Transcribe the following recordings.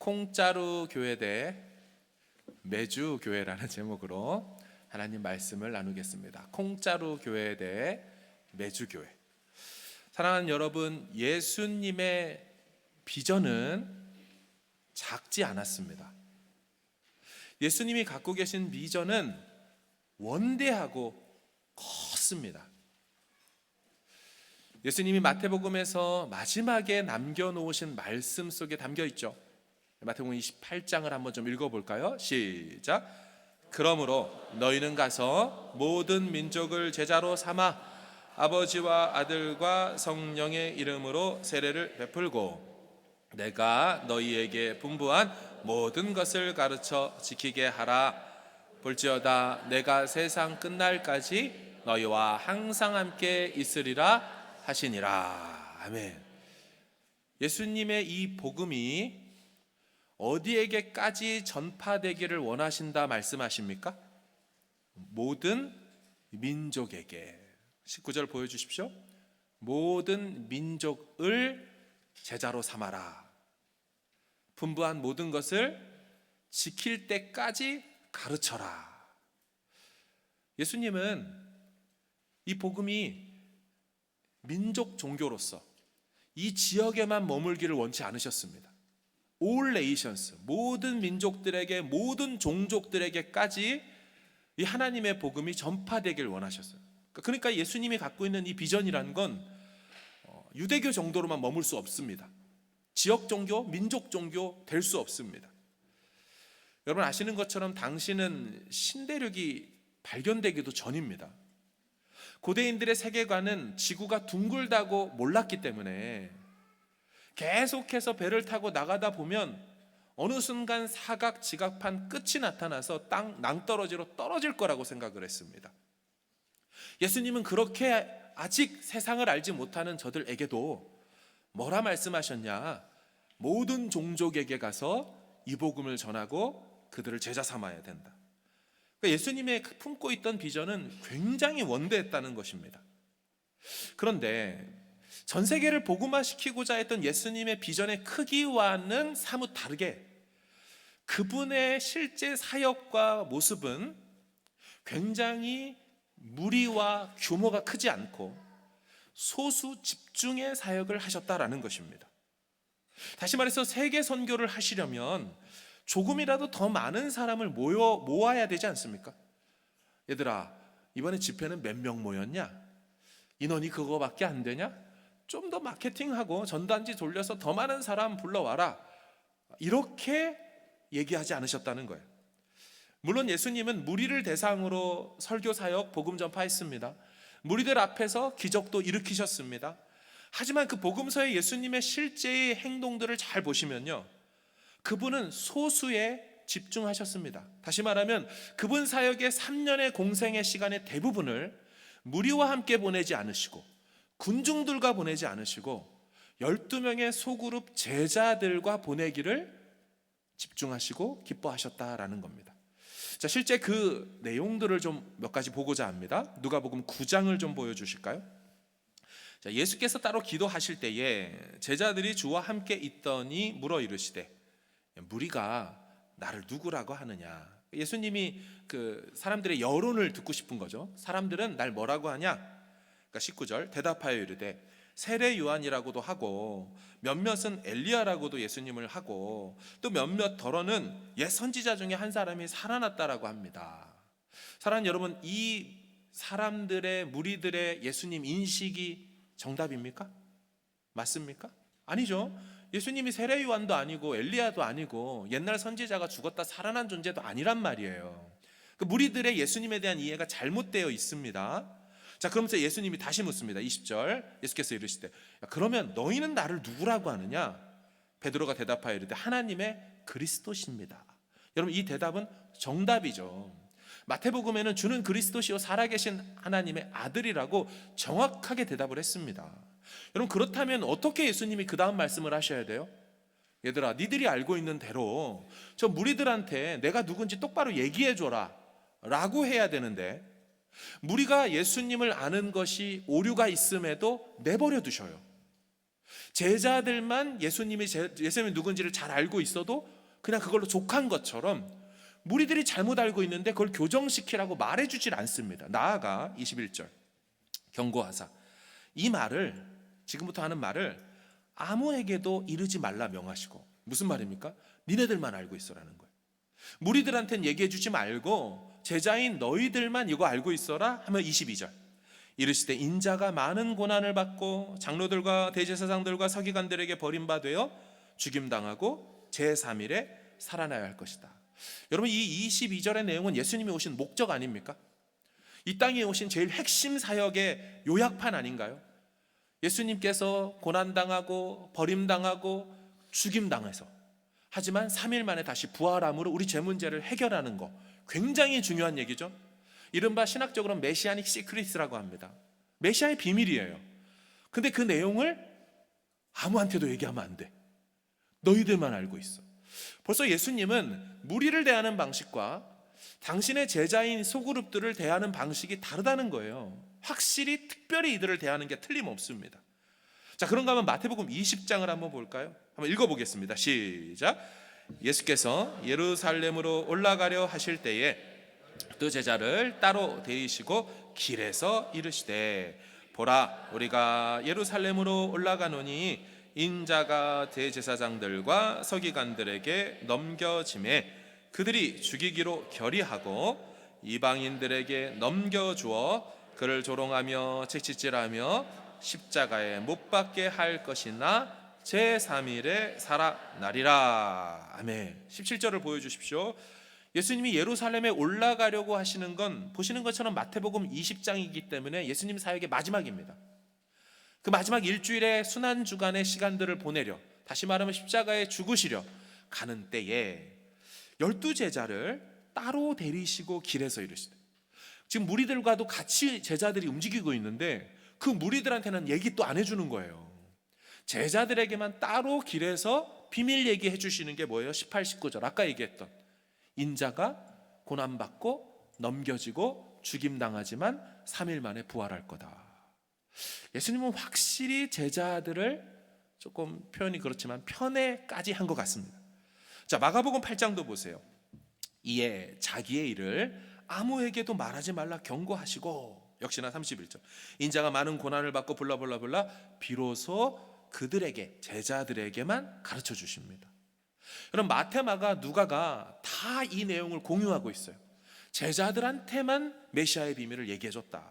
콩자루 교회 대 매주 교회라는 제목으로 하나님 말씀을 나누겠습니다. 콩자루 교회 대 매주 교회. 사랑하는 여러분, 예수님의 비전은 작지 않았습니다. 예수님이 갖고 계신 비전은 원대하고 컸습니다. 예수님이 마태복음에서 마지막에 남겨놓으신 말씀 속에 담겨 있죠. 마태복음 28장을 한번 좀 읽어볼까요? 시작. 그러므로 너희는 가서 모든 민족을 제자로 삼아 아버지와 아들과 성령의 이름으로 세례를 베풀고 내가 너희에게 분부한 모든 것을 가르쳐 지키게 하라. 볼지어다 내가 세상 끝날까지 너희와 항상 함께 있으리라 하시니라. 아멘. 예수님의 이 복음이 어디에게까지 전파되기를 원하신다 말씀하십니까? 모든 민족에게. 19절 보여주십시오. 모든 민족을 제자로 삼아라. 분부한 모든 것을 지킬 때까지 가르쳐라. 예수님은 이 복음이 민족 종교로서 이 지역에만 머물기를 원치 않으셨습니다. All nations, 모든 민족들에게, 모든 종족들에게까지 이 하나님의 복음이 전파되길 원하셨어요. 그러니까 예수님이 갖고 있는 이 비전이라는 건 유대교 정도로만 머물 수 없습니다. 지역 종교, 민족 종교 될 수 없습니다. 여러분 아시는 것처럼 당시는 신대륙이 발견되기도 전입니다. 고대인들의 세계관은 지구가 둥글다고 몰랐기 때문에 계속해서 배를 타고 나가다 보면 어느 순간 사각 지각판 끝이 나타나서 땅 낭떠러지로 떨어질 거라고 생각을 했습니다. 예수님은 그렇게 아직 세상을 알지 못하는 저들에게도 뭐라 말씀하셨냐? 모든 종족에게 가서 이 복음을 전하고 그들을 제자 삼아야 된다. 그러니까 예수님의 품고 있던 비전은 굉장히 원대했다는 것입니다. 그런데 전 세계를 복음화시키고자 했던 예수님의 비전의 크기와는 사뭇 다르게 그분의 실제 사역과 모습은 굉장히 무리와 규모가 크지 않고 소수 집중의 사역을 하셨다라는 것입니다. 다시 말해서 세계 선교를 하시려면 조금이라도 더 많은 사람을 모아야 되지 않습니까? 얘들아, 이번에 집회는 몇 명 모였냐? 인원이 그거밖에 안 되냐? 좀 더 마케팅하고 전단지 돌려서 더 많은 사람 불러와라. 이렇게 얘기하지 않으셨다는 거예요. 물론 예수님은 무리를 대상으로 설교 사역, 복음 전파했습니다. 무리들 앞에서 기적도 일으키셨습니다. 하지만 그 복음서의 예수님의 실제의 행동들을 잘 보시면요, 그분은 소수에 집중하셨습니다. 다시 말하면 그분 사역의 3년의 공생의 시간의 대부분을 무리와 함께 보내지 않으시고 군중들과 보내지 않으시고 12명의 소그룹 제자들과 보내기를 집중하시고 기뻐하셨다라는 겁니다. 자, 실제 그 내용들을 좀 몇 가지 보고자 합니다. 누가복음 9장을 좀 보여주실까요? 자, 예수께서 따로 기도하실 때에 제자들이 주와 함께 있더니 물어 이르시되 무리가 나를 누구라고 하느냐. 예수님이 그 사람들의 여론을 듣고 싶은 거죠. 사람들은 날 뭐라고 하냐? 그러니까 19절 대답하여 이르되 세례 요한이라고도 하고 몇몇은 엘리야라고도 예수님을 하고 또 몇몇 더러는 옛 선지자 중에 한 사람이 살아났다라고 합니다. 사랑하는 여러분, 이 사람들의 무리들의 예수님 인식이 정답입니까? 맞습니까? 아니죠. 예수님이 세례 요한도 아니고 엘리야도 아니고 옛날 선지자가 죽었다 살아난 존재도 아니란 말이에요. 그 무리들의 예수님에 대한 이해가 잘못되어 있습니다. 자, 그러면서 예수님이 다시 묻습니다. 20절 예수께서 이르시되 그러면 너희는 나를 누구라고 하느냐? 베드로가 대답하여 이르되 하나님의 그리스도십니다. 여러분, 이 대답은 정답이죠. 마태복음에는 주는 그리스도시요 살아계신 하나님의 아들이라고 정확하게 대답을 했습니다. 여러분, 그렇다면 어떻게 예수님이 그 다음 말씀을 하셔야 돼요? 얘들아, 니들이 알고 있는 대로 저 무리들한테 내가 누군지 똑바로 얘기해 줘라 라고 해야 되는데 무리가 예수님을 아는 것이 오류가 있음에도 내버려 두셔요. 제자들만 예수님이 누군지를 잘 알고 있어도 그냥 그걸로 족한 것처럼 무리들이 잘못 알고 있는데 그걸 교정시키라고 말해주질 않습니다. 나아가 21절 경고하사 이 말을, 지금부터 하는 말을 아무에게도 이르지 말라 명하시고. 무슨 말입니까? 니네들만 알고 있어라는 거예요. 무리들한테는 얘기해 주지 말고 제자인 너희들만 이거 알고 있어라 하면 22절 이르시되 인자가 많은 고난을 받고 장로들과 대제사장들과 서기관들에게 버림받아 죽임당하고 제3일에 살아나야 할 것이다. 여러분, 이 22절의 내용은 예수님이 오신 목적 아닙니까? 이 땅에 오신 제일 핵심 사역의 요약판 아닌가요? 예수님께서 고난당하고 버림당하고 죽임당해서 하지만 3일 만에 다시 부활함으로 우리 죄 문제를 해결하는 거, 굉장히 중요한 얘기죠. 이른바 신학적으로는 메시아닉 시크릿이라고 합니다. 메시아의 비밀이에요. 근데 그 내용을 아무한테도 얘기하면 안 돼. 너희들만 알고 있어. 벌써 예수님은 무리를 대하는 방식과 당신의 제자인 소그룹들을 대하는 방식이 다르다는 거예요. 확실히 특별히 이들을 대하는 게 틀림없습니다. 자, 그런가 하면 마태복음 20장을 한번 볼까요? 한번 읽어보겠습니다. 시작. 예수께서 예루살렘으로 올라가려 하실 때에 두 제자를 따로 데리시고 길에서 이르시되 보라, 우리가 예루살렘으로 올라가노니 인자가 대제사장들과 서기관들에게 넘겨짐에 그들이 죽이기로 결의하고 이방인들에게 넘겨주어 그를 조롱하며 채찍질하며 십자가에 못 박게 할 것이나 제3일에 살아나리라. 아멘. 17절을 보여주십시오. 예수님이 예루살렘에 올라가려고 하시는 건 보시는 것처럼 마태복음 20장이기 때문에 예수님 사역의 마지막입니다. 그 마지막 일주일의 순환주간의 시간들을 보내려, 다시 말하면 십자가에 죽으시려 가는 때에 12제자를 따로 데리시고 길에서 이르시되, 지금 무리들과도 같이 제자들이 움직이고 있는데 그 무리들한테는 얘기 또 안 해주는 거예요. 제자들에게만 따로 길에서 비밀 얘기해 주시는 게 뭐예요? 18, 19절 아까 얘기했던 인자가 고난받고 넘겨지고 죽임당하지만 3일 만에 부활할 거다. 예수님은 확실히 제자들을 조금 표현이 그렇지만 편에까지 한 것 같습니다. 자, 마가복음 8장도 보세요. 이에 자기의 일을 아무에게도 말하지 말라 경고하시고, 역시나 31절 인자가 많은 고난을 받고 불라 비로소 그들에게, 제자들에게만 가르쳐 주십니다. 그럼 마태, 마가, 누가가 다 이 내용을 공유하고 있어요. 제자들한테만 메시아의 비밀을 얘기해 줬다.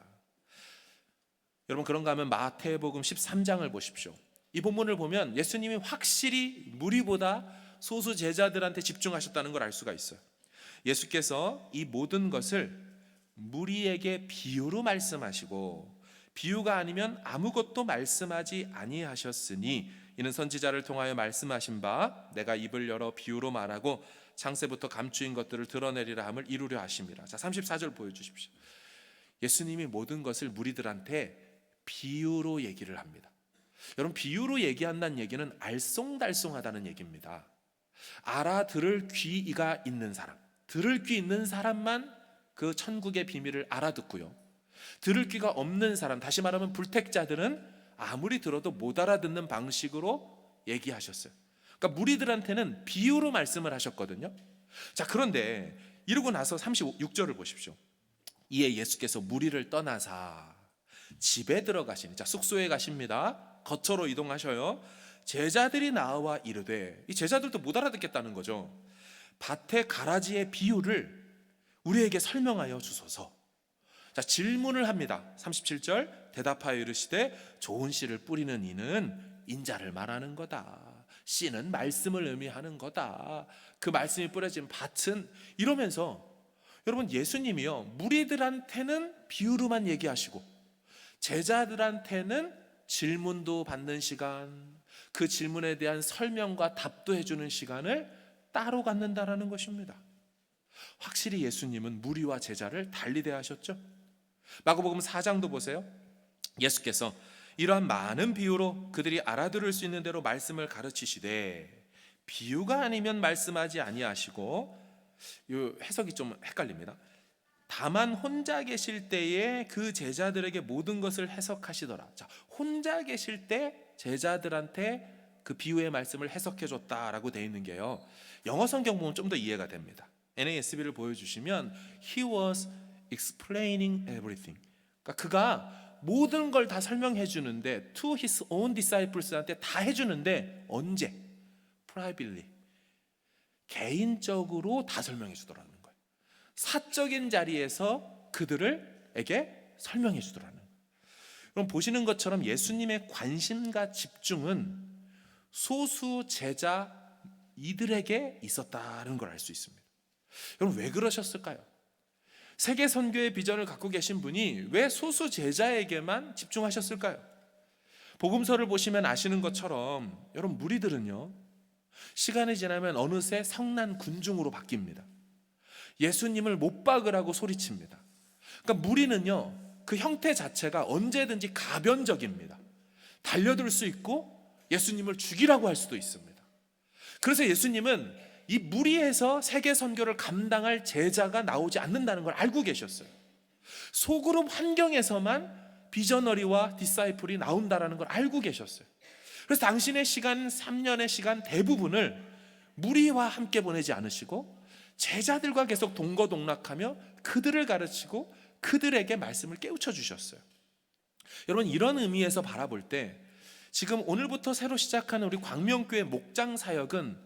여러분, 그런가 하면 마태복음 13장을 보십시오. 이 본문을 보면 예수님이 확실히 무리보다 소수 제자들한테 집중하셨다는 걸 알 수가 있어요. 예수께서 이 모든 것을 무리에게 비유로 말씀하시고 비유가 아니면 아무것도 말씀하지 아니하셨으니 이는 선지자를 통하여 말씀하신 바 내가 입을 열어 비유로 말하고 창세부터 감추인 것들을 드러내리라 함을 이루려 하심이라. 자, 34절 보여주십시오. 예수님이 모든 것을 무리들한테 비유로 얘기를 합니다. 여러분, 비유로 얘기한다는 얘기는 알쏭달쏭하다는 얘기입니다. 알아들을 귀가 있는 사람, 들을 귀 있는 사람만 그 천국의 비밀을 알아듣고요, 들을 귀가 없는 사람, 다시 말하면 불택자들은 아무리 들어도 못 알아듣는 방식으로 얘기하셨어요. 그러니까 무리들한테는 비유로 말씀을 하셨거든요. 자, 그런데 이러고 나서 36절을 보십시오. 이에 예수께서 무리를 떠나사 집에 들어가시니, 자, 숙소에 가십니다. 거처로 이동하셔요. 제자들이 나와 이르되, 이 제자들도 못 알아듣겠다는 거죠. 밭의 가라지의 비유를 우리에게 설명하여 주소서. 자, 질문을 합니다. 37절 대답하여 이르시되 좋은 씨를 뿌리는 이는 인자를 말하는 거다. 씨는 말씀을 의미하는 거다. 그 말씀이 뿌려진 밭은, 이러면서 여러분, 예수님이요 무리들한테는 비유로만 얘기하시고 제자들한테는 질문도 받는 시간, 그 질문에 대한 설명과 답도 해주는 시간을 따로 갖는다라는 것입니다. 확실히 예수님은 무리와 제자를 달리 대하셨죠. 마가복음 4장도 보세요. 예수께서 이러한 많은 비유로 그들이 알아들을 수 있는 대로 말씀을 가르치시되 비유가 아니면 말씀하지 아니하시고, 이 해석이 좀 헷갈립니다. 다만 혼자 계실 때에 그 제자들에게 모든 것을 해석하시더라. 자, 혼자 계실 때 제자들한테 그 비유의 말씀을 해석해 줬다라고 되어 있는 게요, 영어 성경 보면 좀 더 이해가 됩니다. NASB를 보여주시면 He was explaining everything. 그러니까 그가 모든 걸 다 설명해 주는데 to his own disciples한테 다 해주는데 언제? privately, 개인적으로 다 설명해 주더라는 거예요. 사적인 자리에서 그들에게 설명해 주더라는 거예요. 그럼 보시는 것처럼 예수님의 관심과 집중은 소수 제자 이들에게 있었다는 걸 알 수 있습니다. 여러분, 왜 그러셨을까요? 세계 선교의 비전을 갖고 계신 분이 왜 소수 제자에게만 집중하셨을까요? 복음서를 보시면 아시는 것처럼 여러분, 무리들은요, 시간이 지나면 어느새 성난 군중으로 바뀝니다. 예수님을 못 박으라고 소리칩니다. 그러니까 무리는요, 그 형태 자체가 언제든지 가변적입니다. 달려들 수 있고 예수님을 죽이라고 할 수도 있습니다. 그래서 예수님은 이 무리에서 세계 선교를 감당할 제자가 나오지 않는다는 걸 알고 계셨어요. 소그룹 환경에서만 비저너리와 디사이플이 나온다는 걸 알고 계셨어요. 그래서 당신의 시간, 3년의 시간 대부분을 무리와 함께 보내지 않으시고 제자들과 계속 동거동락하며 그들을 가르치고 그들에게 말씀을 깨우쳐 주셨어요. 여러분, 이런 의미에서 바라볼 때 지금 오늘부터 새로 시작하는 우리 광명교회 목장 사역은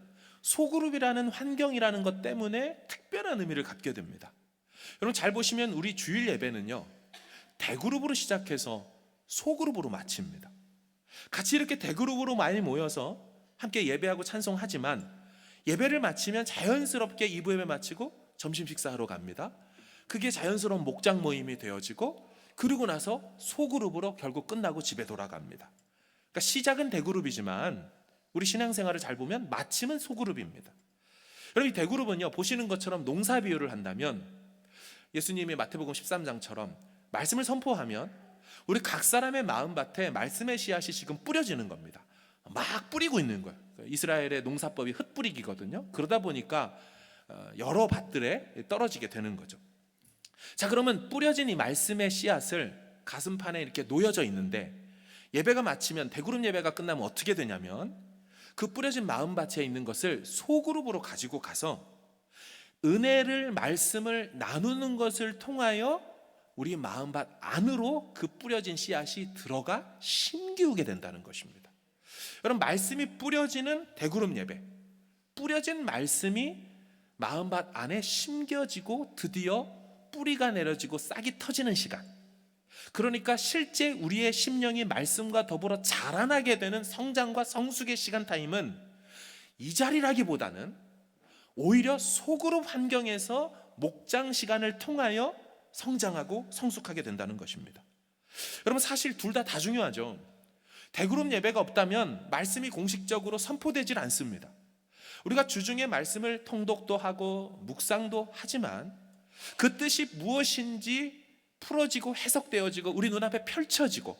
소그룹이라는 환경이라는 것 때문에 특별한 의미를 갖게 됩니다. 여러분, 잘 보시면 우리 주일 예배는요, 대그룹으로 시작해서 소그룹으로 마칩니다. 같이 이렇게 대그룹으로 많이 모여서 함께 예배하고 찬송하지만 예배를 마치면 자연스럽게 2부 예배 마치고 점심 식사하러 갑니다. 그게 자연스러운 목장 모임이 되어지고 그러고 나서 소그룹으로 결국 끝나고 집에 돌아갑니다. 그러니까 시작은 대그룹이지만 우리 신앙생활을 잘 보면 마침은 소그룹입니다. 여러분, 이 대그룹은요, 보시는 것처럼 농사 비유를 한다면 예수님이 마태복음 13장처럼 말씀을 선포하면 우리 각 사람의 마음밭에 말씀의 씨앗이 지금 뿌려지는 겁니다. 막 뿌리고 있는 거예요. 이스라엘의 농사법이 흩뿌리기거든요. 그러다 보니까 여러 밭들에 떨어지게 되는 거죠. 자, 그러면 뿌려진 이 말씀의 씨앗을 가슴판에 이렇게 놓여져 있는데 예배가 마치면, 대그룹 예배가 끝나면 어떻게 되냐면 그 뿌려진 마음밭에 있는 것을 소그룹으로 가지고 가서 은혜를, 말씀을 나누는 것을 통하여 우리 마음밭 안으로 그 뿌려진 씨앗이 들어가 심기우게 된다는 것입니다. 여러분, 말씀이 뿌려지는 대그룹 예배, 뿌려진 말씀이 마음밭 안에 심겨지고 드디어 뿌리가 내려지고 싹이 터지는 시간, 그러니까 실제 우리의 심령이 말씀과 더불어 자라나게 되는 성장과 성숙의 시간 타임은 이 자리라기보다는 오히려 소그룹 환경에서 목장 시간을 통하여 성장하고 성숙하게 된다는 것입니다. 여러분, 사실 둘 다 중요하죠. 대그룹 예배가 없다면 말씀이 공식적으로 선포되질 않습니다. 우리가 주중에 말씀을 통독도 하고 묵상도 하지만 그 뜻이 무엇인지 풀어지고 해석되어지고 우리 눈앞에 펼쳐지고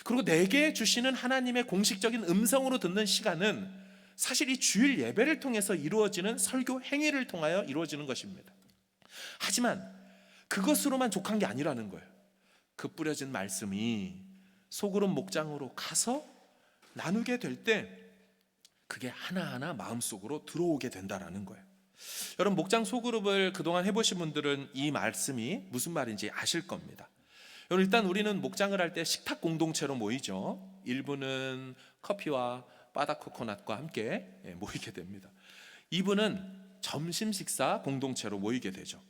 그리고 내게 주시는 하나님의 공식적인 음성으로 듣는 시간은 사실 이 주일 예배를 통해서 이루어지는 설교 행위를 통하여 이루어지는 것입니다. 하지만 그것으로만 족한 게 아니라는 거예요. 그 뿌려진 말씀이 소그룹 목장으로 가서 나누게 될 때 그게 하나하나 마음속으로 들어오게 된다는 거예요. 여러분, 목장 소그룹을 그동안 해보신 분들은 이 말씀이 무슨 말인지 아실 겁니다. 여러분, 일단 우리는 목장을 할 때 식탁 공동체로 모이죠. 일부는 커피와 바다 코코넛과 함께 모이게 됩니다. 2부는 점심 식사 공동체로 모이게 되죠.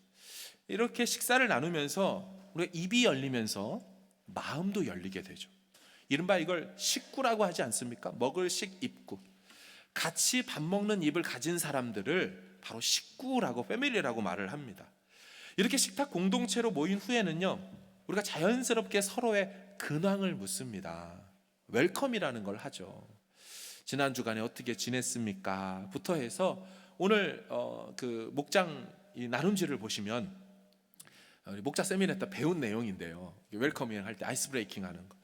이렇게 식사를 나누면서 우리가 입이 열리면서 마음도 열리게 되죠. 이른바 이걸 식구라고 하지 않습니까? 먹을 식 입구. 같이 밥 먹는 입을 가진 사람들을 바로 식구라고, 패밀리라고 말을 합니다. 이렇게 식탁 공동체로 모인 후에는요, 우리가 자연스럽게 서로의 근황을 묻습니다. 웰컴이라는 걸 하죠. 지난 주간에 어떻게 지냈습니까? 부터 해서 오늘 그 목장 이 나눔지를 보시면 목자 세미나에 배운 내용인데요. 웰커밍 할 때 아이스 브레이킹 하는 거.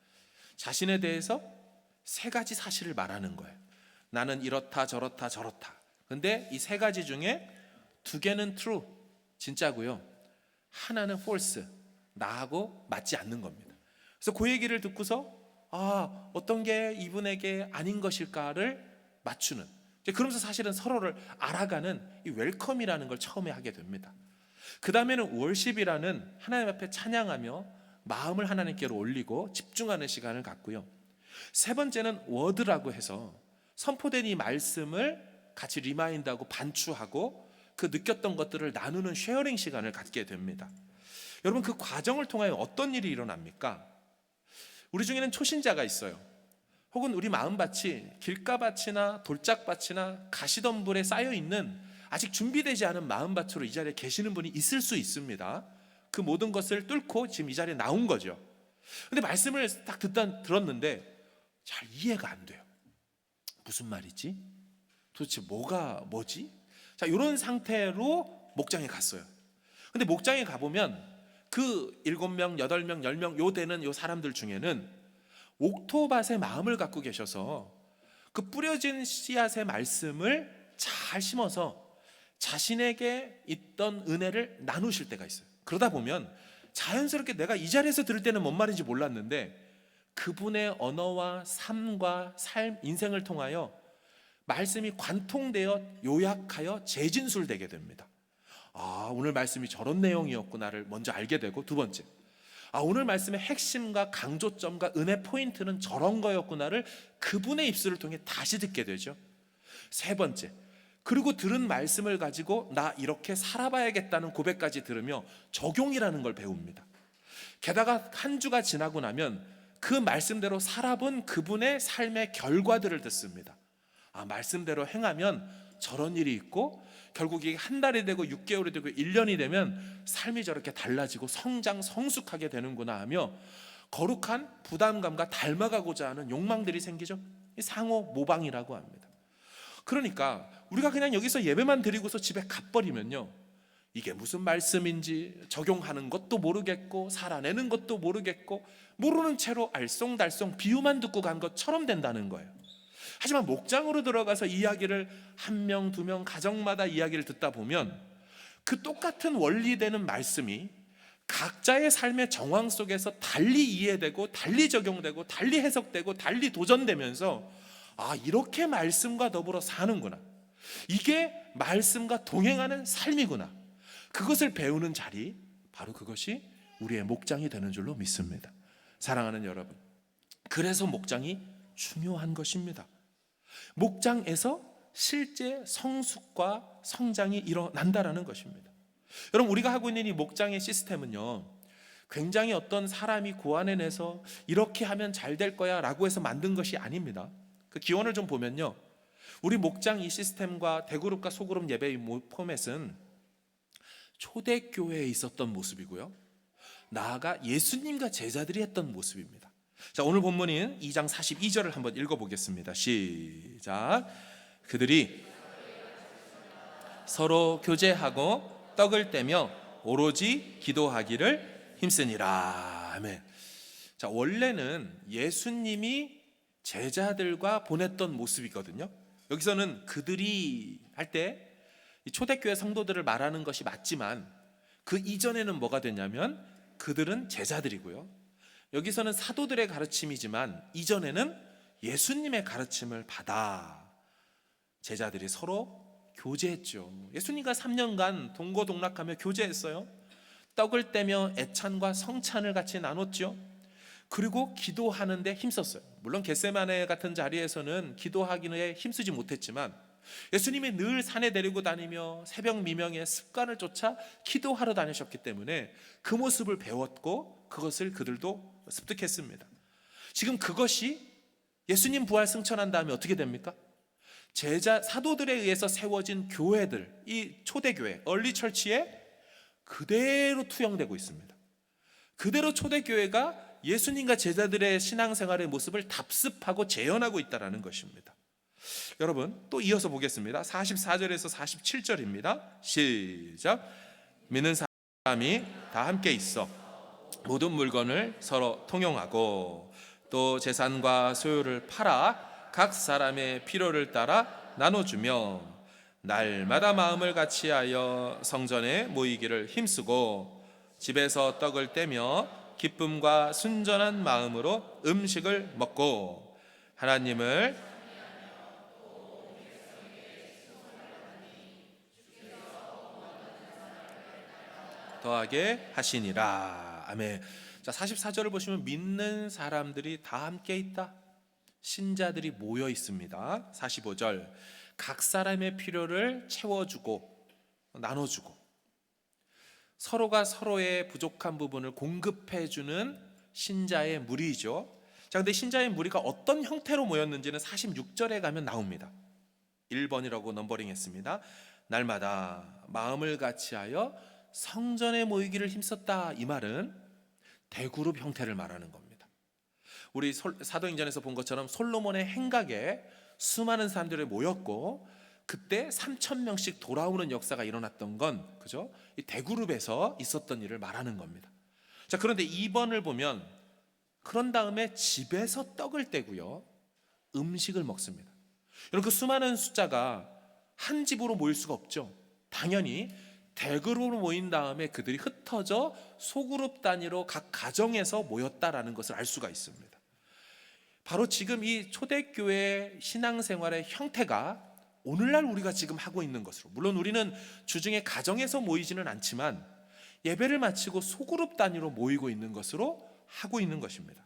자신에 대해서 3가지 사실을 말하는 거예요. 나는 이렇다 저렇다 저렇다. 근데 이 3가지 중에 2개는 true, 진짜고요. 하나는 false, 나하고 맞지 않는 겁니다. 그래서 그 얘기를 듣고서 어떤 게 이분에게 아닌 것일까를 맞추는, 그러면서 사실은 서로를 알아가는 이 웰컴이라는 걸 처음에 하게 됩니다. 그 다음에는 월십이라는 하나님 앞에 찬양하며 마음을 하나님께로 올리고 집중하는 시간을 갖고요. 세 번째는 워드라고 해서 선포된 이 말씀을 같이 리마인드하고 반추하고 그 느꼈던 것들을 나누는 쉐어링 시간을 갖게 됩니다. 여러분, 그 과정을 통하여 어떤 일이 일어납니까? 우리 중에는 초신자가 있어요. 혹은 우리 마음밭이 길가밭이나 돌짝밭이나 가시덤불에 쌓여있는 아직 준비되지 않은 마음밭으로 이 자리에 계시는 분이 있을 수 있습니다. 그 모든 것을 뚫고 지금 이 자리에 나온 거죠. 근데 말씀을 딱 들었는데 잘 이해가 안 돼요. 무슨 말이지? 도대체 뭐지? 자, 이런 상태로 목장에 갔어요. 근데 목장에 가보면 그 7명, 8명, 10명 요 되는 요 사람들 중에는 옥토밭의 마음을 갖고 계셔서 그 뿌려진 씨앗의 말씀을 잘 심어서 자신에게 있던 은혜를 나누실 때가 있어요. 그러다 보면 자연스럽게 내가 이 자리에서 들을 때는 뭔 말인지 몰랐는데 그분의 언어와 삶과 인생을 통하여 말씀이 관통되어 요약하여 재진술되게 됩니다. 오늘 말씀이 저런 내용이었구나를 먼저 알게 되고, 두 번째, 오늘 말씀의 핵심과 강조점과 은혜 포인트는 저런 거였구나를 그분의 입술을 통해 다시 듣게 되죠. 세 번째, 그리고 들은 말씀을 가지고 나 이렇게 살아봐야겠다는 고백까지 들으며 적용이라는 걸 배웁니다. 게다가 한 주가 지나고 나면 그 말씀대로 살아본 그분의 삶의 결과들을 듣습니다. 말씀대로 행하면 저런 일이 있고, 결국 이게 한 달이 되고 6개월이 되고 1년이 되면 삶이 저렇게 달라지고 성숙하게 되는구나 하며 거룩한 부담감과 닮아가고자 하는 욕망들이 생기죠. 이 상호 모방이라고 합니다. 그러니까 우리가 그냥 여기서 예배만 드리고서 집에 가버리면요, 이게 무슨 말씀인지 적용하는 것도 모르겠고 살아내는 것도 모르겠고 모르는 채로 알쏭달쏭 비유만 듣고 간 것처럼 된다는 거예요. 하지만 목장으로 들어가서 이야기를 1명, 2명 가정마다 이야기를 듣다 보면 그 똑같은 원리되는 말씀이 각자의 삶의 정황 속에서 달리 이해되고 달리 적용되고 달리 해석되고 달리 도전되면서 이렇게 말씀과 더불어 사는구나, 이게 말씀과 동행하는 삶이구나, 그것을 배우는 자리, 바로 그것이 우리의 목장이 되는 줄로 믿습니다. 사랑하는 여러분, 그래서 목장이 중요한 것입니다. 목장에서 실제 성숙과 성장이 일어난다라는 것입니다. 여러분, 우리가 하고 있는 이 목장의 시스템은요, 굉장히 어떤 사람이 고안해내서 이렇게 하면 잘 될 거야 라고 해서 만든 것이 아닙니다. 그 기원을 좀 보면요, 우리 목장 이 시스템과 대그룹과 소그룹 예배의 포맷은 초대교회에 있었던 모습이고요, 나아가 예수님과 제자들이 했던 모습입니다. 자, 오늘 본문인 2장 42절을 한번 읽어보겠습니다. 시작. 그들이 서로 교제하고 떡을 떼며 오로지 기도하기를 힘쓰니라. 아멘. 자, 원래는 예수님이 제자들과 보냈던 모습이거든요. 여기서는 그들이 할 때 초대교회 성도들을 말하는 것이 맞지만 그 이전에는 뭐가 됐냐면 그들은 제자들이고요, 여기서는 사도들의 가르침이지만 이전에는 예수님의 가르침을 받아 제자들이 서로 교제했죠. 예수님과 3년간 동고동락하며 교제했어요. 떡을 떼며 애찬과 성찬을 같이 나눴죠. 그리고 기도하는 데 힘썼어요. 물론 겟세마네 같은 자리에서는 기도하기에 힘쓰지 못했지만 예수님이 늘 산에 데리고 다니며 새벽 미명의 습관을 쫓아 기도하러 다니셨기 때문에 그 모습을 배웠고 그것을 그들도 습득했습니다. 지금 그것이 예수님 부활 승천한 다음에 어떻게 됩니까? 사도들에 의해서 세워진 교회들, 이 초대교회, 얼리처치에 그대로 투영되고 있습니다. 그대로 초대교회가 예수님과 제자들의 신앙생활의 모습을 답습하고 재현하고 있다는 것입니다. 여러분, 또 이어서 보겠습니다. 44절에서 47절입니다. 시작. 믿는 사람이 다 함께 있어 모든 물건을 서로 통용하고 또 재산과 소유를 팔아 각 사람의 필요를 따라 나눠주며 날마다 마음을 같이하여 성전에 모이기를 힘쓰고 집에서 떡을 떼며 기쁨과 순전한 마음으로 음식을 먹고 하나님을 더하게 하시니라. 아멘. 자, 44절을 보시면 믿는 사람들이 다 함께 있다. 신자들이 모여 있습니다. 45절. 각 사람의 필요를 채워주고 나눠주고 서로가 서로의 부족한 부분을 공급해주는 신자의 무리죠. 자, 근데 신자의 무리가 어떤 형태로 모였는지는 46절에 가면 나옵니다. 1번이라고 넘버링했습니다. 날마다 마음을 같이하여 성전에 모이기를 힘썼다. 이 말은 대그룹 형태를 말하는 겁니다. 우리 사도행전에서 본 것처럼 솔로몬의 행각에 수많은 사람들이 모였고 그때 3,000명씩 돌아오는 역사가 일어났던 건 그죠? 이 대그룹에서 있었던 일을 말하는 겁니다. 자, 그런데 2번을 보면 그런 다음에 집에서 떡을 떼고요 음식을 먹습니다. 여러분, 그 수많은 숫자가 한 집으로 모일 수가 없죠. 당연히 대그룹으로 모인 다음에 그들이 흩어져 소그룹 단위로 각 가정에서 모였다라는 것을 알 수가 있습니다. 바로 지금 이 초대교회 신앙생활의 형태가 오늘날 우리가 지금 하고 있는 것으로, 물론 우리는 주중에 가정에서 모이지는 않지만 예배를 마치고 소그룹 단위로 모이고 있는 것으로 하고 있는 것입니다.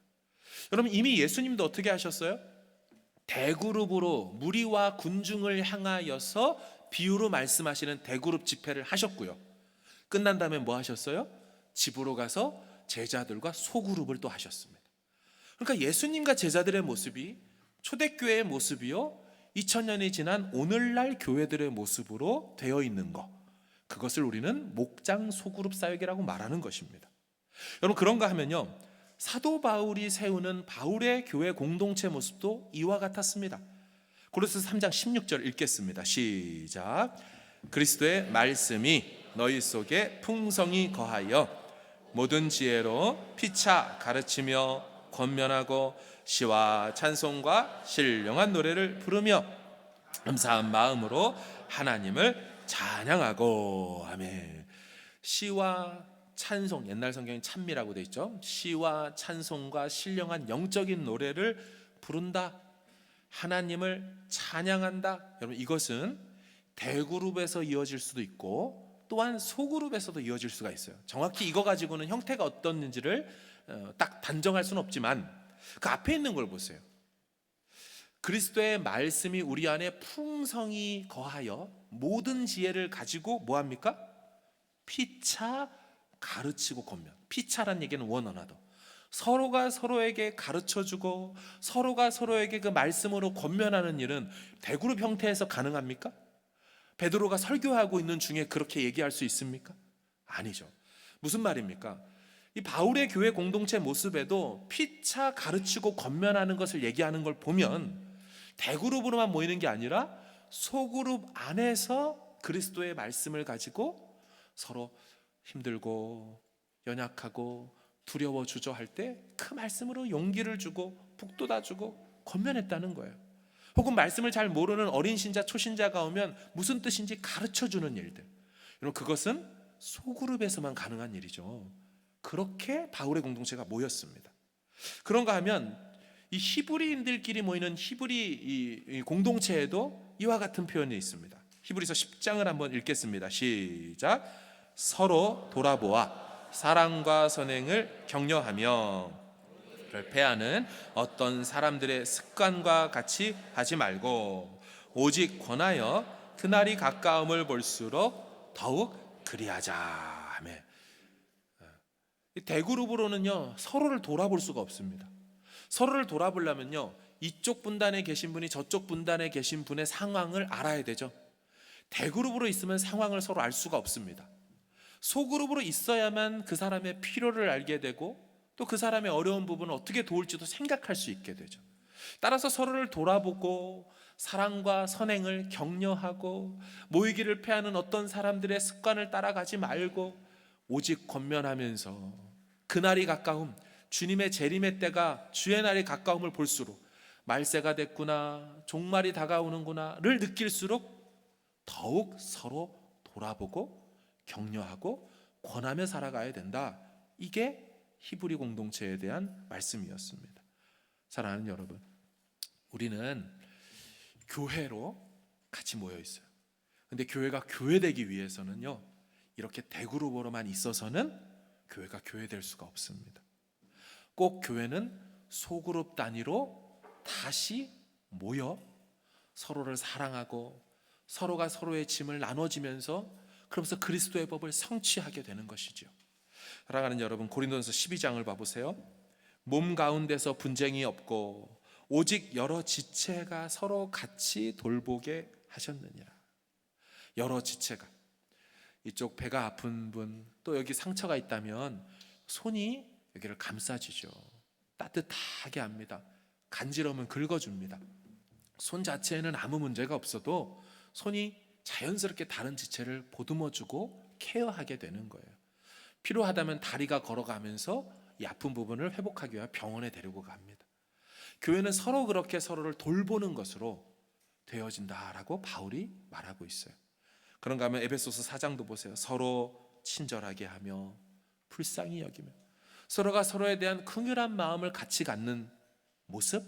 여러분, 이미 예수님도 어떻게 하셨어요? 대그룹으로 무리와 군중을 향하여서 비유로 말씀하시는 대그룹 집회를 하셨고요. 끝난 다음에 뭐 하셨어요? 집으로 가서 제자들과 소그룹을 또 하셨습니다. 그러니까 예수님과 제자들의 모습이 초대교회의 모습이요 2000년이 지난 오늘날 교회들의 모습으로 되어 있는 것, 그것을 우리는 목장 소그룹 사역이라고 말하는 것입니다. 여러분, 그런가 하면요 사도 바울이 세우는 바울의 교회 공동체 모습도 이와 같았습니다. 고린도서 3장 16절 읽겠습니다. 시작. 그리스도의 말씀이 너희 속에 풍성히 거하여 모든 지혜로 피차 가르치며 권면하고 시와 찬송과 신령한 노래를 부르며 감사한 마음으로 하나님을 찬양하고. 아멘. 시와 찬송, 옛날 성경에 찬미라고 되어 있죠. 시와 찬송과 신령한 영적인 노래를 부른다, 하나님을 찬양한다. 여러분, 이것은 대그룹에서 이어질 수도 있고 또한 소그룹에서도 이어질 수가 있어요. 정확히 이거 가지고는 형태가 어떻는지를 딱 단정할 수는 없지만 그 앞에 있는 걸 보세요. 그리스도의 말씀이 우리 안에 풍성히 거하여 모든 지혜를 가지고 뭐합니까? 피차 가르치고 권면. 피차란 얘기는 원어나도 서로가 서로에게 가르쳐주고 서로가 서로에게 그 말씀으로 권면하는 일은 대그룹 형태에서 가능합니까? 베드로가 설교하고 있는 중에 그렇게 얘기할 수 있습니까? 아니죠. 무슨 말입니까? 이 바울의 교회 공동체 모습에도 피차 가르치고 권면하는 것을 얘기하는 걸 보면 대그룹으로만 모이는 게 아니라 소그룹 안에서 그리스도의 말씀을 가지고 서로 힘들고 연약하고 두려워 주저할 때 그 말씀으로 용기를 주고 북돋아주고 권면했다는 거예요. 혹은 말씀을 잘 모르는 어린 신자, 초신자가 오면 무슨 뜻인지 가르쳐주는 일들, 여러분, 그것은 소그룹에서만 가능한 일이죠. 그렇게 바울의 공동체가 모였습니다. 그런가 하면 이 히브리인들끼리 모이는 히브리 이 공동체에도 이와 같은 표현이 있습니다. 히브리서 10장을 한번 읽겠습니다. 시작. 서로 돌아보아 사랑과 선행을 격려하며 패하는 어떤 사람들의 습관과 같이 하지 말고 오직 권하여 그날이 가까움을 볼수록 더욱 그리하자. 아멘. 대그룹으로는요 서로를 돌아볼 수가 없습니다. 서로를 돌아보려면요 이쪽 분단에 계신 분이 저쪽 분단에 계신 분의 상황을 알아야 되죠. 대그룹으로 있으면 상황을 서로 알 수가 없습니다. 소그룹으로 있어야만 그 사람의 필요를 알게 되고 또 그 사람의 어려운 부분을 어떻게 도울지도 생각할 수 있게 되죠. 따라서 서로를 돌아보고 사랑과 선행을 격려하고 모이기를 패하는 어떤 사람들의 습관을 따라가지 말고 오직 권면하면서 그날이 가까움, 주님의 재림의 때가, 주의 날이 가까움을 볼수록 말세가 됐구나, 종말이 다가오는구나를 느낄수록 더욱 서로 돌아보고 격려하고 권하며 살아가야 된다. 이게 히브리 공동체에 대한 말씀이었습니다. 사랑하는 여러분, 우리는 교회로 같이 모여 있어요. 근데 교회가 교회되기 위해서는요, 이렇게 대그룹으로만 있어서는 교회가 교회될 수가 없습니다. 꼭 교회는 소그룹 단위로 다시 모여 서로를 사랑하고 서로가 서로의 짐을 나눠지면서 그러면서 그리스도의 법을 성취하게 되는 것이죠. 사랑하는 여러분, 고린도전서 12장을 봐보세요. 몸 가운데서 분쟁이 없고 오직 여러 지체가 서로 같이 돌보게 하셨느니라. 여러 지체가, 이쪽 배가 아픈 분, 또 여기 상처가 있다면 손이 여기를 감싸주죠. 따뜻하게 합니다. 간지러우면 긁어줍니다. 손 자체에는 아무 문제가 없어도 손이 자연스럽게 다른 지체를 보듬어주고 케어하게 되는 거예요. 필요하다면 다리가 걸어가면서 이 아픈 부분을 회복하기 위해 병원에 데리고 갑니다. 교회는 서로 그렇게 서로를 돌보는 것으로 되어진다라고 바울이 말하고 있어요. 그런가 하면 에베소서 4장도 보세요. 서로 친절하게 하며 불쌍히 여기며 서로가 서로에 대한 긍휼한 마음을 같이 갖는 모습,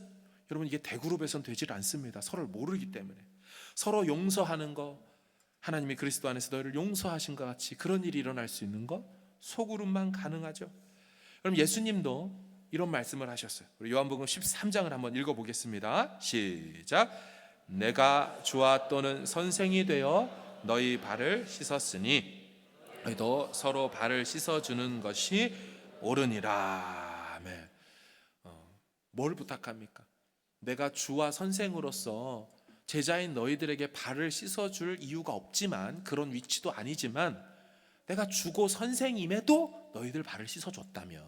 여러분 이게 대그룹에선 되질 않습니다. 서로를 모르기 때문에. 서로 용서하는 거, 하나님이 그리스도 안에서 너희를 용서하신 것 같이 그런 일이 일어날 수 있는 거 소그룹만 가능하죠. 그럼 예수님도 이런 말씀을 하셨어요. 우리 요한복음 13장을 한번 읽어보겠습니다. 시작. 내가 주와 또는 선생이 되어 너희 발을 씻었으니 너희도 서로 발을 씻어주는 것이 옳으니라. 아멘. 뭘 부탁합니까? 내가 주와 선생으로서 제자인 너희들에게 발을 씻어줄 이유가 없지만, 그런 위치도 아니지만 내가 주고 선생임에도 너희들 발을 씻어줬다면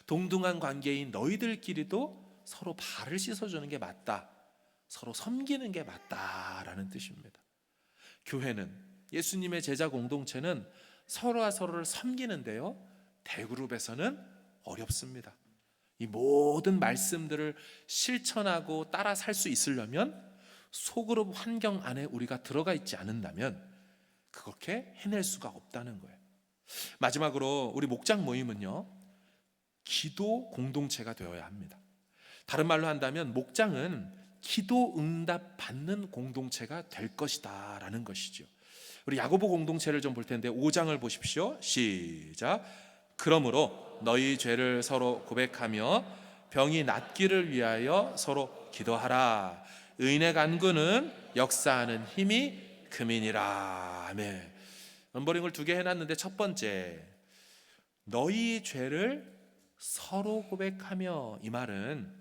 동등한 관계인 너희들끼리도 서로 발을 씻어주는 게 맞다, 서로 섬기는 게 맞다라는 뜻입니다. 교회는, 예수님의 제자 공동체는 서로가 서로를 섬기는데요, 대그룹에서는 어렵습니다. 이 모든 말씀들을 실천하고 따라 살 수 있으려면 소그룹 환경 안에 우리가 들어가 있지 않는다면 그렇게 해낼 수가 없다는 거예요. 마지막으로 우리 목장 모임은요, 기도 공동체가 되어야 합니다. 다른 말로 한다면 목장은 기도 응답 받는 공동체가 될 것이다 라는 것이죠. 우리 야고보 공동체를 좀 볼 텐데 5장을 보십시오. 시작. 그러므로 너희 죄를 서로 고백하며 병이 낫기를 위하여 서로 기도하라. 의인의 간구는 역사하는 힘이 금이니라. 아멘. 넘버링을 2개 해놨는데, 첫 번째, 너희 죄를 서로 고백하며, 이 말은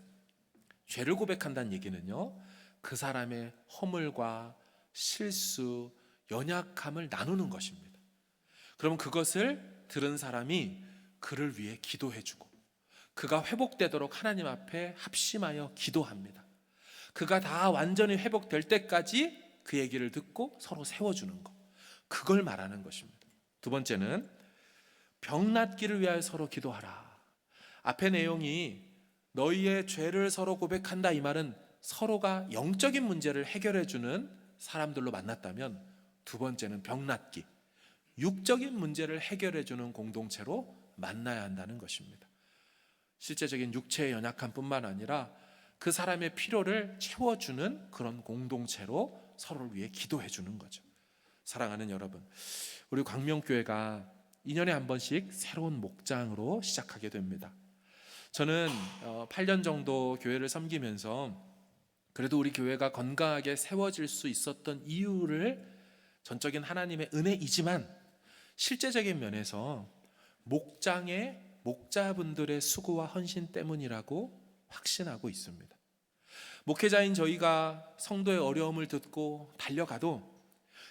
죄를 고백한다는 얘기는요, 그 사람의 허물과 실수, 연약함을 나누는 것입니다. 그러면 그것을 들은 사람이 그를 위해 기도해주고 그가 회복되도록 하나님 앞에 합심하여 기도합니다. 그가 다 완전히 회복될 때까지 그 얘기를 듣고 서로 세워주는 것, 그걸 말하는 것입니다. 두 번째는 병 낫기를 위하여 서로 기도하라. 앞의 내용이 너희의 죄를 서로 고백한다, 이 말은 서로가 영적인 문제를 해결해주는 사람들로 만났다면, 두 번째는 병 낫기, 육적인 문제를 해결해주는 공동체로 만나야 한다는 것입니다. 실제적인 육체의 연약함뿐만 아니라 그 사람의 필요를 채워주는 그런 공동체로 서로를 위해 기도해주는 거죠. 사랑하는 여러분, 우리 광명교회가 2년에 한 번씩 새로운 목장으로 시작하게 됩니다. 저는 8년 정도 교회를 섬기면서 그래도 우리 교회가 건강하게 세워질 수 있었던 이유를 전적인 하나님의 은혜이지만 실제적인 면에서 목장의 목자분들의 수고와 헌신 때문이라고 확신하고 있습니다. 목회자인 저희가 성도의 어려움을 듣고 달려가도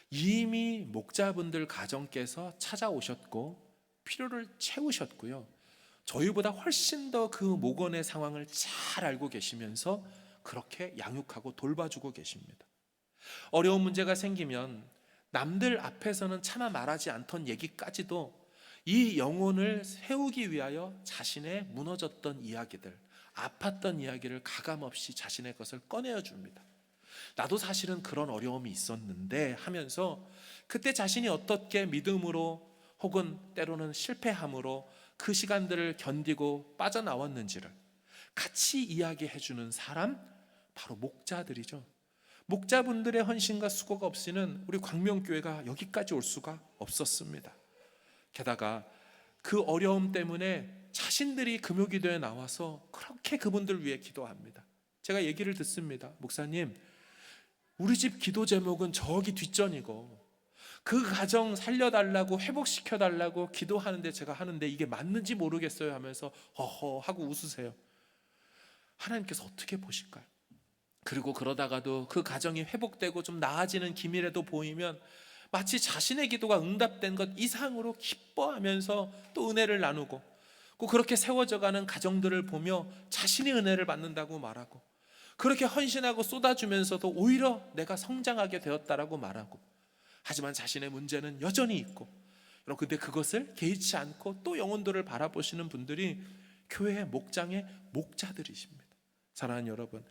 이미 목자분들 가정께서 찾아오셨고 필요를 채우셨고요, 저희보다 훨씬 더 그 목원의 상황을 잘 알고 계시면서 그렇게 양육하고 돌봐주고 계십니다. 어려운 문제가 생기면 남들 앞에서는 차마 말하지 않던 얘기까지도 이 영혼을 세우기 위하여 자신의 무너졌던 이야기들, 아팠던 이야기를 가감없이 자신의 것을 꺼내어 줍니다. 나도 사실은 그런 어려움이 있었는데 하면서 그때 자신이 어떻게 믿음으로 혹은 때로는 실패함으로 그 시간들을 견디고 빠져나왔는지를 같이 이야기해 주는 사람, 바로 목자들이죠. 목자분들의 헌신과 수고가 없이는 우리 광명교회가 여기까지 올 수가 없었습니다. 게다가 그 어려움 때문에 자신들이 금요기도에 나와서 그렇게 그분들 위해 기도합니다. 제가 얘기를 듣습니다. 목사님, 우리 집 기도 제목은 저기 뒷전이고 그 가정 살려달라고 회복시켜달라고 기도하는데 제가 하는데 이게 맞는지 모르겠어요 하면서 허허 하고 웃으세요. 하나님께서 어떻게 보실까요? 그리고 그러다가도 그 가정이 회복되고 좀 나아지는 기미라도 보이면 마치 자신의 기도가 응답된 것 이상으로 기뻐하면서 또 은혜를 나누고, 그렇게 세워져가는 가정들을 보며 자신이 은혜를 받는다고 말하고, 그렇게 헌신하고 쏟아주면서도 오히려 내가 성장하게 되었다라고 말하고, 하지만 자신의 문제는 여전히 있고, 여러분, 근데 그것을 개의치 않고 또 영혼들을 바라보시는 분들이 교회의 목장의 목자들이십니다. 사랑하는 여러분,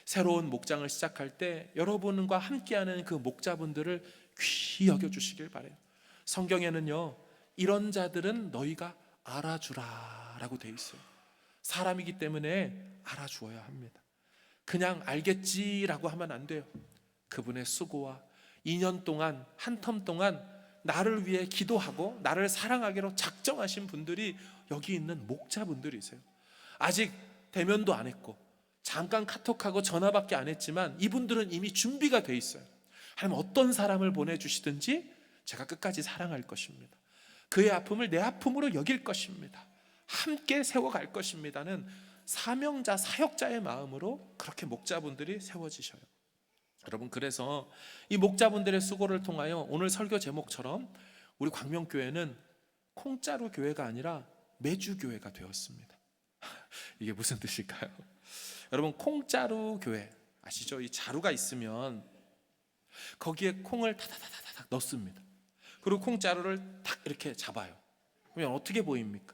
새로운 목장을 시작할 때 여러분과 함께하는 그 목자분들을 귀히 여겨주시길 바라요. 성경에는요, 이런 자들은 너희가 알아주라 라고 돼 있어요. 사람이기 때문에 알아주어야 합니다. 그냥 알겠지라고 하면 안 돼요. 그분의 수고와 2년 동안, 한 텀 동안 나를 위해 기도하고 나를 사랑하기로 작정하신 분들이 여기 있는 목자분들이세요. 아직 대면도 안 했고 잠깐 카톡하고 전화밖에 안 했지만 이분들은 이미 준비가 돼 있어요. 하나님 어떤 사람을 보내주시든지 제가 끝까지 사랑할 것입니다. 그의 아픔을 내 아픔으로 여길 것입니다. 함께 세워갈 것입니다는 사명자, 사역자의 마음으로 그렇게 목자분들이 세워지셔요. 여러분, 그래서 이 목자분들의 수고를 통하여 오늘 설교 제목처럼 우리 광명교회는 콩자루 교회가 아니라 매주 교회가 되었습니다. 이게 무슨 뜻일까요? 여러분, 콩자루 교회 아시죠? 이 자루가 있으면 거기에 콩을 타다다다닥 넣습니다. 그리고 콩자루를 탁 이렇게 잡아요. 그러면 어떻게 보입니까?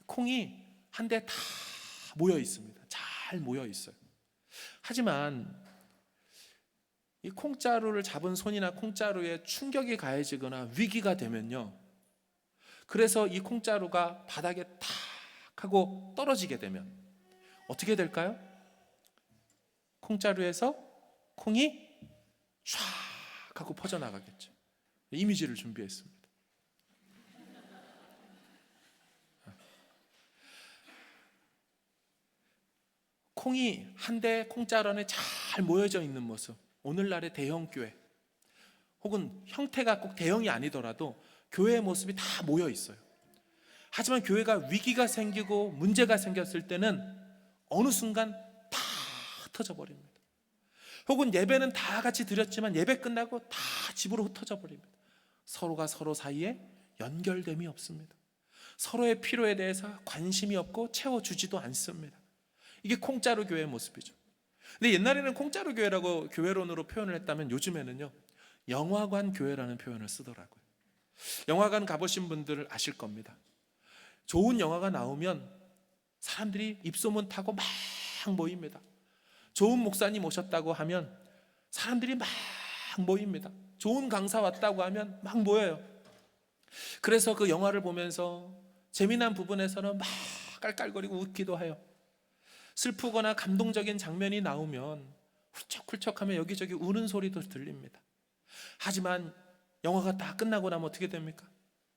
콩이 한 대 다 모여 있습니다. 잘 모여 있어요. 하지만 이 콩자루를 잡은 손이나 콩자루에 충격이 가해지거나 위기가 되면요, 그래서 이 콩자루가 바닥에 탁 하고 떨어지게 되면 어떻게 될까요? 콩자루에서 콩이 쫙 하고 퍼져나가겠죠. 이미지를 준비했습니다. 콩이 한 대 콩자루 안에 잘 모여져 있는 모습, 오늘날의 대형교회 혹은 형태가 꼭 대형이 아니더라도 교회의 모습이 다 모여 있어요. 하지만 교회가 위기가 생기고 문제가 생겼을 때는 어느 순간 다 흩어져 버립니다. 혹은 예배는 다 같이 드렸지만 예배 끝나고 다 집으로 흩어져 버립니다. 서로가 서로 사이에 연결됨이 없습니다. 서로의 필요에 대해서 관심이 없고 채워주지도 않습니다. 이게 콩자루 교회의 모습이죠. 근데 옛날에는 콩자루 교회라고 교회론으로 표현을 했다면 요즘에는요, 영화관 교회라는 표현을 쓰더라고요. 영화관 가보신 분들 아실 겁니다. 좋은 영화가 나오면 사람들이 입소문 타고 막 모입니다. 좋은 목사님 오셨다고 하면 사람들이 막 모입니다. 좋은 강사 왔다고 하면 막 모여요. 그래서 그 영화를 보면서 재미난 부분에서는 막 깔깔거리고 웃기도 해요. 슬프거나 감동적인 장면이 나오면 훌쩍훌쩍하며 여기저기 우는 소리도 들립니다. 하지만 영화가 다 끝나고 나면 어떻게 됩니까?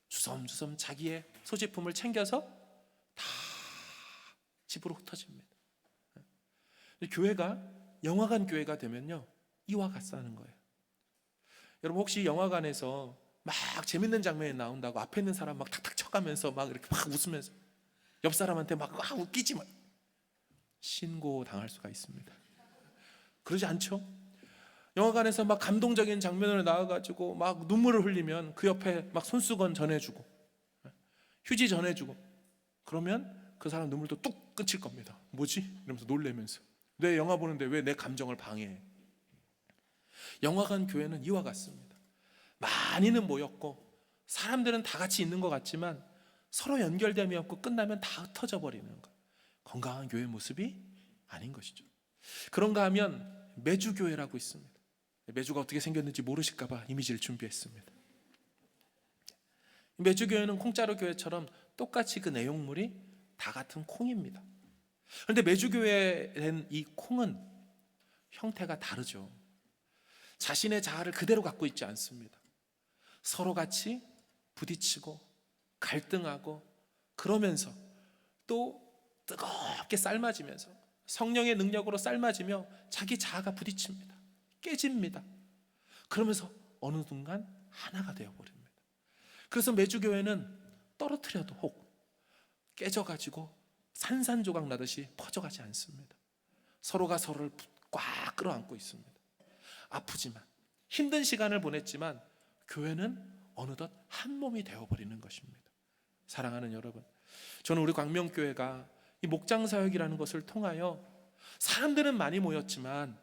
주섬주섬 자기의 소지품을 챙겨서 다 집으로 흩어집니다. 교회가 영화관 교회가 되면요, 이와 같다는 거예요. 여러분, 혹시 영화관에서 막 재밌는 장면이 나온다고 앞에 있는 사람 막 탁탁 쳐가면서 막 이렇게 막 웃으면서 옆 사람한테 막 웃기지 마, 신고 당할 수가 있습니다. 그러지 않죠? 영화관에서 막 감동적인 장면으로 나와가지고 막 눈물을 흘리면 그 옆에 막 손수건 전해주고 휴지 전해주고 그러면 그 사람 눈물도 뚝 끊칠 겁니다. 뭐지? 이러면서 놀래면서 내 영화 보는데 왜 내 감정을 방해해? 영화관 교회는 이와 같습니다. 많이는 모였고 사람들은 다 같이 있는 것 같지만 서로 연결됨이 없고 끝나면 다 흩어져 버리는 것, 건강한 교회 모습이 아닌 것이죠. 그런가 하면 매주 교회라고 있습니다. 매주가 어떻게 생겼는지 모르실까 봐 이미지를 준비했습니다. 매주교회는 콩자루 교회처럼 똑같이 그 내용물이 다 같은 콩입니다. 그런데 매주교회에 된 이 콩은 형태가 다르죠. 자신의 자아를 그대로 갖고 있지 않습니다. 서로 같이 부딪히고 갈등하고 그러면서 또 뜨겁게 삶아지면서 성령의 능력으로 삶아지며 자기 자아가 부딪힙니다. 깨집니다. 그러면서 어느 순간 하나가 되어버립니다. 그래서 매주교회는 떨어뜨려도 혹 깨져가지고 산산조각 나듯이 퍼져가지 않습니다. 서로가 서로를 꽉 끌어안고 있습니다. 아프지만 힘든 시간을 보냈지만 교회는 어느덧 한 몸이 되어버리는 것입니다. 사랑하는 여러분, 저는 우리 광명교회가 이 목장사역이라는 것을 통하여 사람들은 많이 모였지만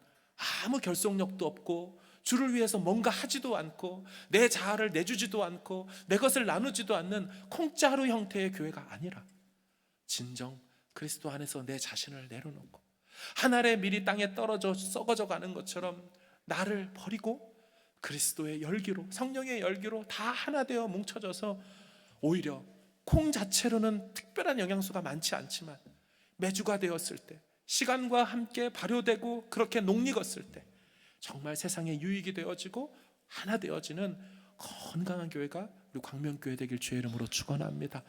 아무 결속력도 없고 주를 위해서 뭔가 하지도 않고 내 자아를 내주지도 않고 내 것을 나누지도 않는 콩자루 형태의 교회가 아니라 진정 그리스도 안에서 내 자신을 내려놓고 한 알의 밀이 땅에 떨어져 썩어져 가는 것처럼 나를 버리고 그리스도의 열기로, 성령의 열기로 다 하나 되어 뭉쳐져서 오히려 콩 자체로는 특별한 영양소가 많지 않지만 매주가 되었을 때, 시간과 함께 발효되고 그렇게 녹익었을 때 정말 세상에 유익이 되어지고 하나 되어지는 건강한 교회가 우리 광명교회 되길 주의 이름으로 축원합니다.